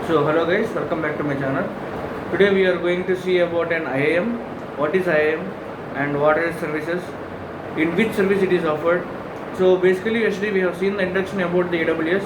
So hello guys, welcome back to my channel. Today we are going to see about an IAM, what is IAM and what are its services, in which service it is offered. So basically yesterday we have seen the introduction about the AWS.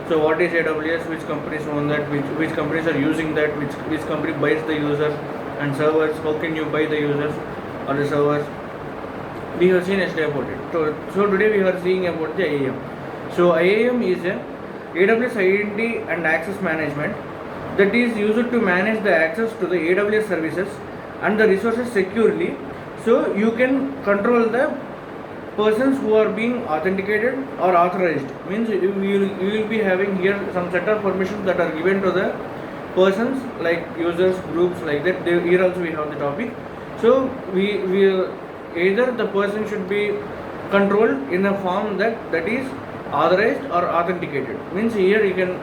So what is AWS, which companies own that, which companies are using that, which company buys the users and servers, how can you buy the users or the servers. We have seen yesterday about it. So today we are seeing about the IAM. So IAM is a AWS Identity and Access Management that is used to manage the access to the AWS services and the resources securely. So you can control the persons who are being authenticated or authorized. Means you will be having here some set of permissions that are given to the persons like users, groups like that. Here also we have the topic. So we either the person should be controlled in a form that is authorized or authenticated. Means here you can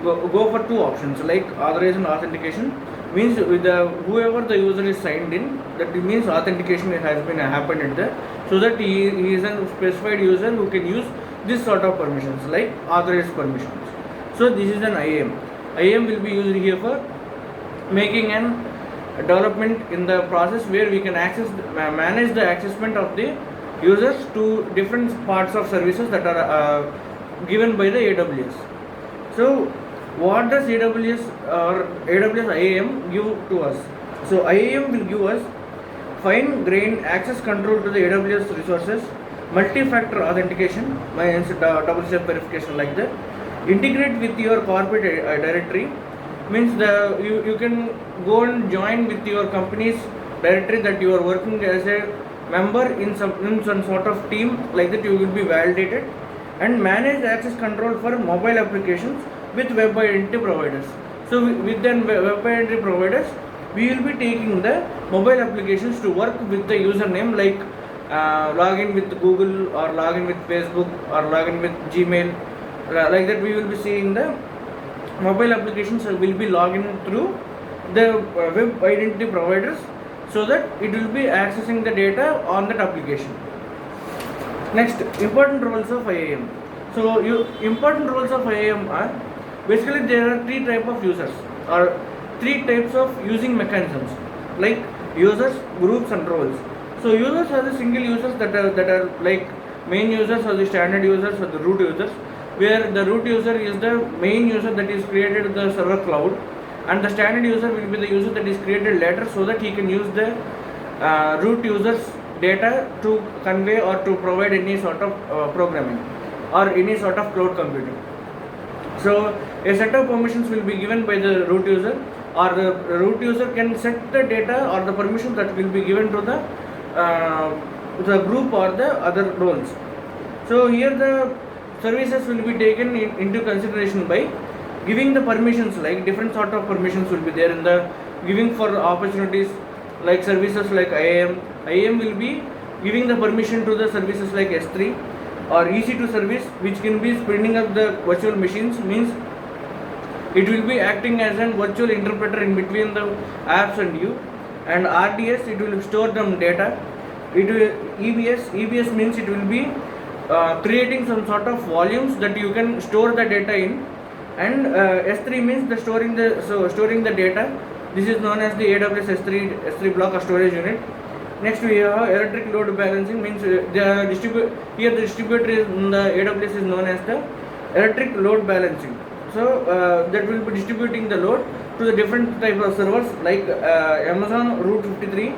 go for two options like authorized and authentication. Means with whoever the user is signed in, that means authentication has been happened at the, so that he is a specified user who can use this sort of permissions like authorized permissions. So this is an IAM. IAM will be used here for making an development in the process where we can manage the accessment of the users to different parts of services that are given by the AWS. So what does AWS or AWS IAM give to us? So IAM will give us fine-grained access control to the AWS resources, multi-factor authentication, double-step verification like that, integrate with your corporate directory. Means you can go and join with your company's directory that you are working as a member in some sort of team like that. You will be validated and manage access control for mobile applications with web identity providers. So with the web identity providers, we will be taking the mobile applications to work with the username like login with Google or login with Facebook or login with Gmail like that. We will be seeing the mobile applications will be logging through the web identity providers, so that it will be accessing the data on that application. Next, important roles of IAM. So important roles of IAM are basically there are three types of users or three types of using mechanisms like users, groups and roles. So users are the single users that are like main users or the standard users or the root users, where the root user is the main user that is created the server cloud, and the standard user will be the user that is created later, so that he can use the root user's data to convey or to provide any sort of programming or any sort of cloud computing. So a set of permissions will be given by the root user, or the root user can set the data or the permission that will be given to the group or the other roles. So here the services will be taken into consideration by giving the permissions, like different sort of permissions will be there in the giving for opportunities like services like IAM. IAM will be giving the permission to the services like S3 or EC2 service, which can be spinning up the virtual machines. Means it will be acting as a virtual interpreter in between the apps and you. And RDS, it will store them data. It will EBS means it will be creating some sort of volumes that you can store the data in. And S3 means the storing the data. This is known as the AWS S3 block or storage unit. Next we have electric load balancing. Means the distributor is in the AWS is known as the electric load balancing. So that will be distributing the load to the different type of servers like Amazon Route 53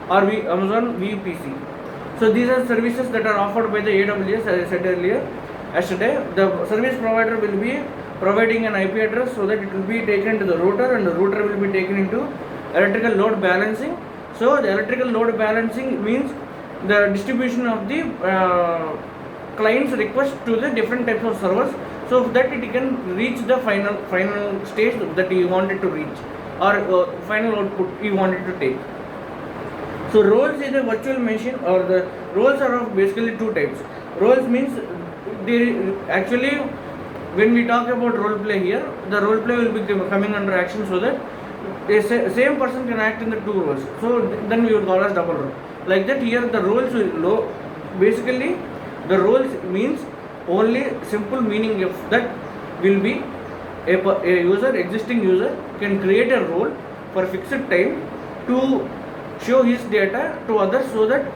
or Amazon VPC. So these are services that are offered by the AWS, as I said earlier. Yesterday, the service provider will be providing an IP address, so that it will be taken to the router, and the router will be taken into electrical load balancing. So the electrical load balancing means the distribution of the client's request to the different types of servers, so that it can reach the final stage that you wanted to reach, or final output you wanted to take. So roles is a virtual machine, or the roles are of basically two types. Roles means actually when we talk about role play here, the role play will be coming under action, so that the same person can act in the two roles. So then we will call as double role. Like that here the roles will basically the roles means only simple meaning of that will be a existing user can create a role for fixed time to show his data to others, so that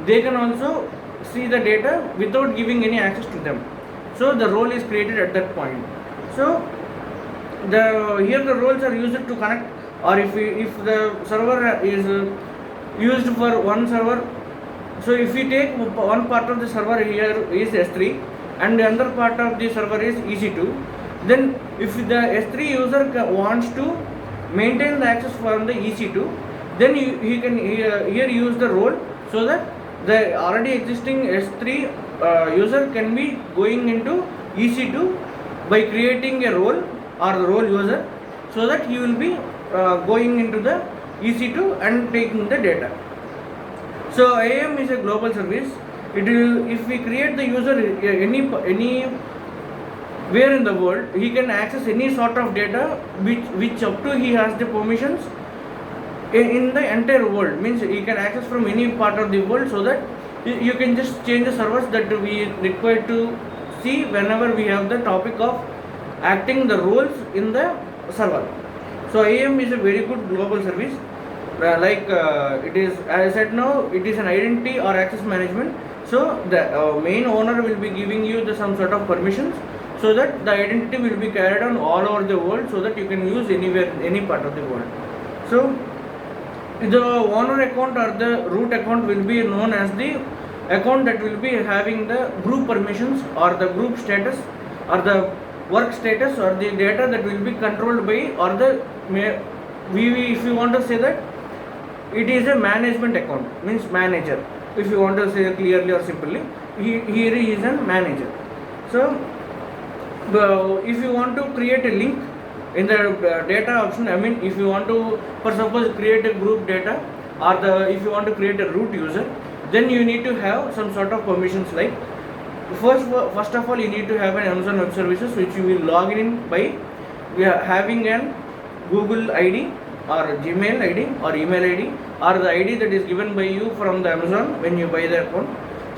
they can also see the data without giving any access to them. So the role is created at that point. So here the roles are used to connect, or if the server is used for one server. So if we take one part of the server here is S3 and the other part of the server is EC2, then if the S3 user wants to maintain the access from the EC2, then he can here use the role, so that the already existing S3 user can be going into EC2 by creating a role or the role user, so that he will be going into the EC2 and taking the data. So IAM is a global service. It will, if we create the user anywhere in the world, he can access any sort of data which up to he has the permissions in the entire world. Means he can access from any part of the world, so that you can just change the servers that we require to see whenever we have the topic of acting the roles in the server. So IAM is a very good global service. It is, as I said now, it is an identity or access management. So the main owner will be giving you some sort of permissions, so that the identity will be carried on all over the world, so that you can use anywhere, any part of the world. So the owner account or the root account will be known as the account that will be having the group permissions or the group status or the work status or the data that will be controlled by, or the if you want to say that it is a management account, means manager, if you want to say clearly or simply, here he is a manager. So if you want to create a link in the data option, I mean if you want to, for suppose, create a group data, or if you want to create a root user, then you need to have some sort of permissions. Like first of all, you need to have an Amazon Web Services, which you will log in by having an Google ID or Gmail ID or email ID or the ID that is given by you from the Amazon when you buy the account,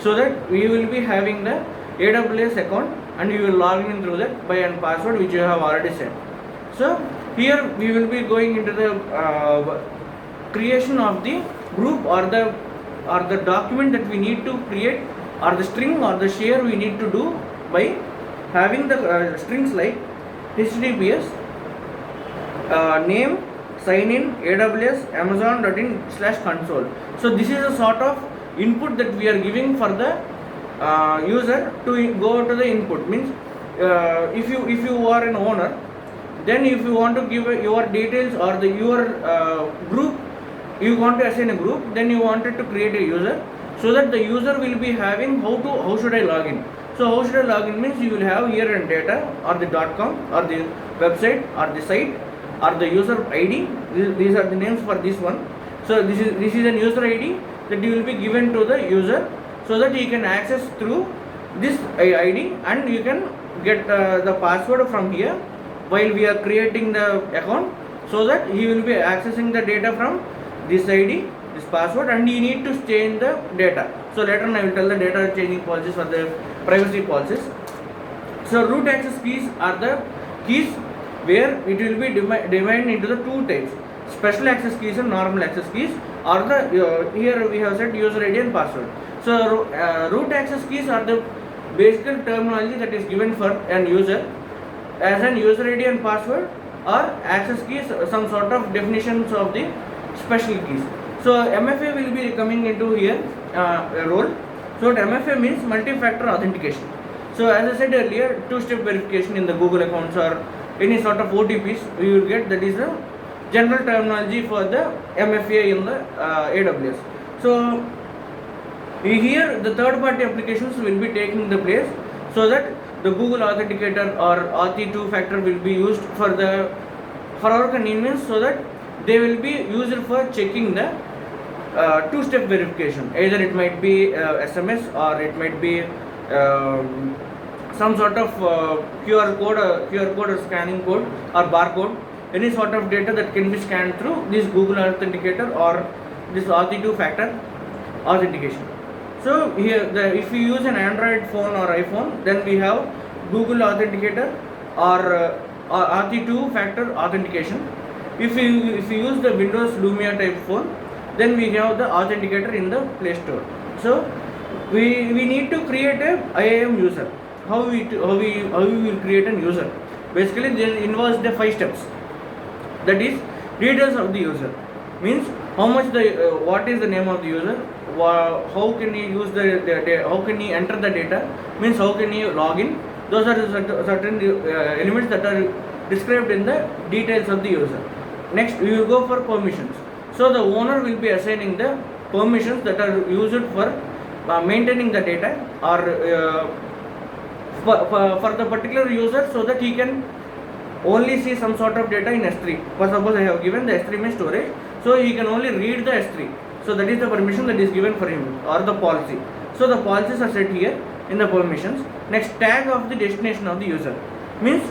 so that we will be having the AWS account and you will log in through that by a password which you have already set. So here we will be going into the creation of the group or the document that we need to create, or the string or the share we need to do by having the strings like HTTPS name sign in AWS amazon.in/console. So this is a sort of input that we are giving for the user to go to the input. Means if you are an owner, then if you want to give your details or your group, you want to assign a group, then you wanted to create a user, so that the user will be having how should I log in. So how should I log in means you will have here in data or the .com or the website or the site or the user ID. These are the names for this one. So this is an user ID that you will be given to the user, so that he can access through this ID, and you can get the password from here while we are creating the account, so that he will be accessing the data from this ID, this password, and you need to change the data. So later on I will tell the data changing policies or the privacy policies. So root access keys are the keys where it will be divided into the two types: special access keys and normal access keys, or the here we have said user ID and password. So root access keys are the basic terminology that is given for an user as an user ID and password, or access keys some sort of definitions of the special keys. So MFA will be coming into here a role. So MFA means multi-factor authentication. So as I said earlier, two-step verification in the Google accounts or any sort of OTPs we will get. That is the general terminology for the MFA in the AWS. So here the third-party applications will be taking the place, so that the Google Authenticator or Auth2 factor will be used for our convenience, so that they will be used for checking the two-step verification. Either it might be SMS, or it might be some sort of QR code or scanning code or barcode, any sort of data that can be scanned through this Google Authenticator or this Auth2 factor authentication. So here if you use an Android phone or iPhone, then we have Google Authenticator or RT2 factor authentication. If you use the Windows Lumia type phone, then we have the authenticator in the Play Store. So we need to create a IAM user. How we will create an user? Basically, there involves the 5 steps. That is, details of the user, means how much what is the name of the user, how can he use how can he enter the data, means how can he log in. Those are certain elements that are described in the details of the user. Next, we will go for permissions. So the owner will be assigning the permissions that are used for maintaining the data, or for the particular user, so that he can only see some sort of data in S3. For suppose I have given the S3 means storage, so he can only read the S3. So that is the permission that is given for him, or the policy. So the policies are set here in the permissions. Next, tag of the destination of the user, means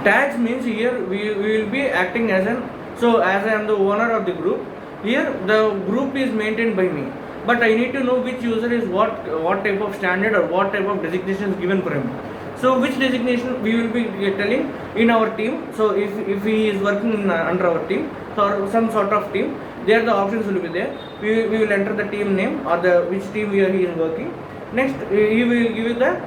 tags means here we will be acting as an, so as I am the owner of the group, here the group is maintained by me, but I need to know which user is what type of standard or what type of designation is given for him. So which designation we will be telling in our team. So if he is working under our team or some sort of team, there the options will be there. We will enter the team name or the which team where he is working. Next, he will give the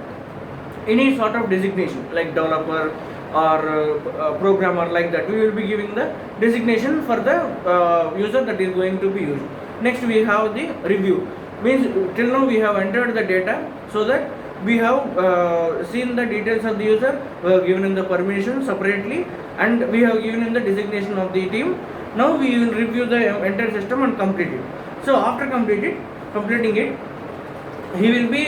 any sort of designation like developer or programmer, like that. We will be giving the designation for the user that is going to be used. Next, we have the review, means till now we have entered the data, so that we have seen the details of the user, we have given in the permission separately, and we have given in the designation of the team. Now we will review the entire system and complete it. So after completing it, he will be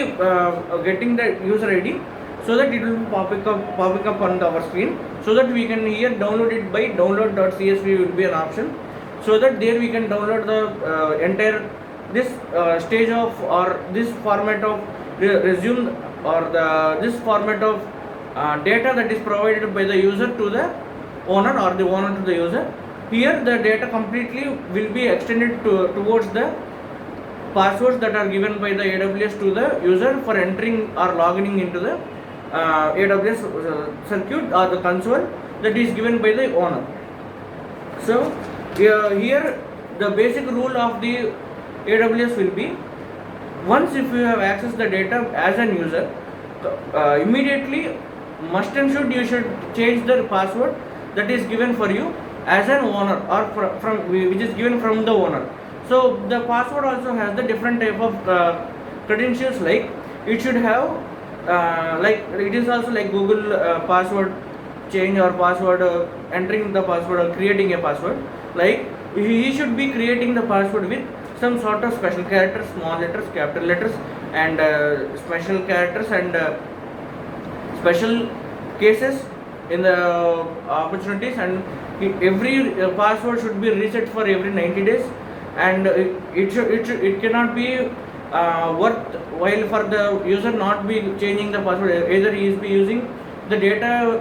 getting the user ID, so that it will be popping up on our screen, so that we can here download it by download.csv will be an option, so that there we can download the entire this stage of, or this format of resume, or this format of data that is provided by the user to the owner, or the owner to the user. Here the data completely will be extended towards the passwords that are given by the AWS to the user for entering or logging into the AWS circuit or the console that is given by the owner. So here the basic rule of the AWS will be, once if you have accessed the data as an user, immediately must and should you should change the password that is given for you as an owner, or from which is given from the owner. So the password also has the different type of credentials, like it should have like it is also like Google password change or password entering the password or creating a password. Like he should be creating the password with some sort of special characters, small letters, capital letters, and special characters, and special cases in the opportunities, and every password should be reset for every 90 days, and it cannot be worthwhile for the user not be changing the password. Either he is be using the data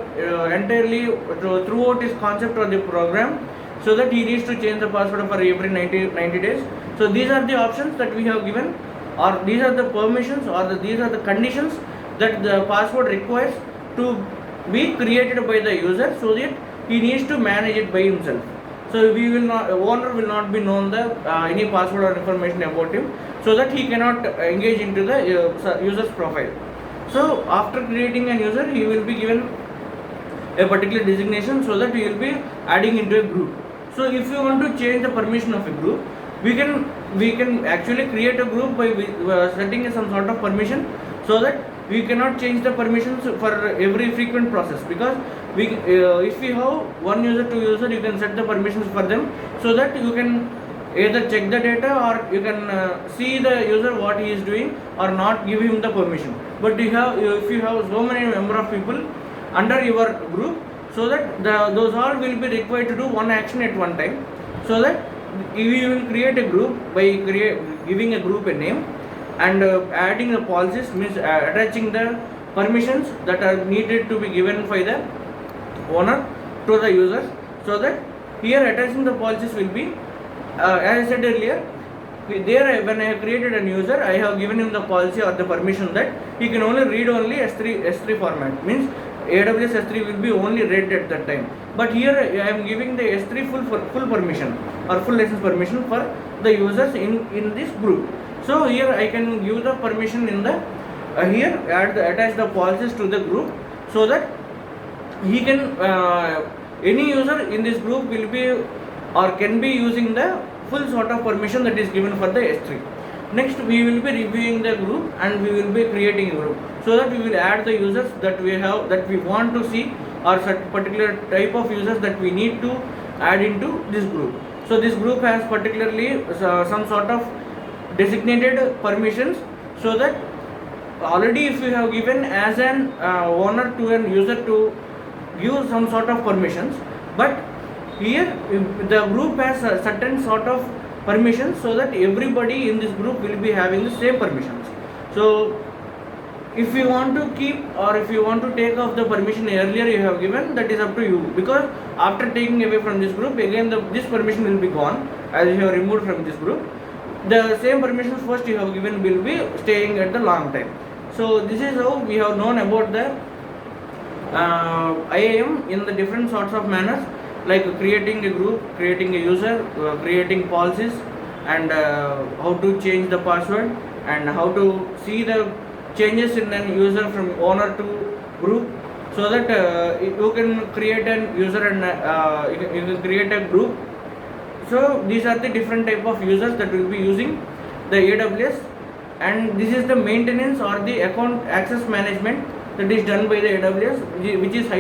entirely throughout his concept or the program, so that he needs to change the password for every 90 days. So these are the options that we have given, or these are the permissions, or these are the conditions that the password requires to be created by the user, so that he needs to manage it by himself. So owner will not be known the any password or information about him, so that he cannot engage into the user's profile. So after creating a user, he will be given a particular designation, so that he will be adding into a group. So if you want to change the permission of a group, we can actually create a group by setting some sort of permission, so that we cannot change the permissions for every frequent process, because if we have one user, two user, you can set the permissions for them, so that you can either check the data, or you can see the user what he is doing, or not give him the permission. But if you have so many number of people under your group, so that those all will be required to do one action at one time, so that we will create a group by giving a group a name, and adding the policies, means attaching the permissions that are needed to be given by the owner to the users, so that here attaching the policies will be as I said earlier, there when I have created a user, I have given him the policy or the permission that he can only read only S3 format, means AWS S3 will be only read at that time. But here I am giving the S3 full permission or full license permission for the users in this group. So here I can give the permission in the here attach the policies to the group, so that he can any user in this group will be or can be using the full sort of permission that is given for the S3. Next we will be reviewing the group and we will be creating a group, so that we will add the users that we want to see, or such particular type of users that we need to add into this group. So this group has particularly some sort of designated permissions, so that already if you have given as an owner to an user to give some sort of permissions, but here the group has a certain sort of permissions, so that everybody in this group will be having the same permissions. So if you want to keep or if you want to take off the permission earlier you have given, that is up to you, because after taking away from this group, again this permission will be gone as you have removed from this group. The same permissions first you have given will be staying at the long time. So this is how we have known about the IAM in the different sorts of manners, like creating a group, creating a user, creating policies, and how to change the password, and how to see the changes in an user from owner to group, so that you can create an user and you can create a group. So these are the different type of users that will be using the AWS, and this is the maintenance or the account access management that is done by the AWS, which is highly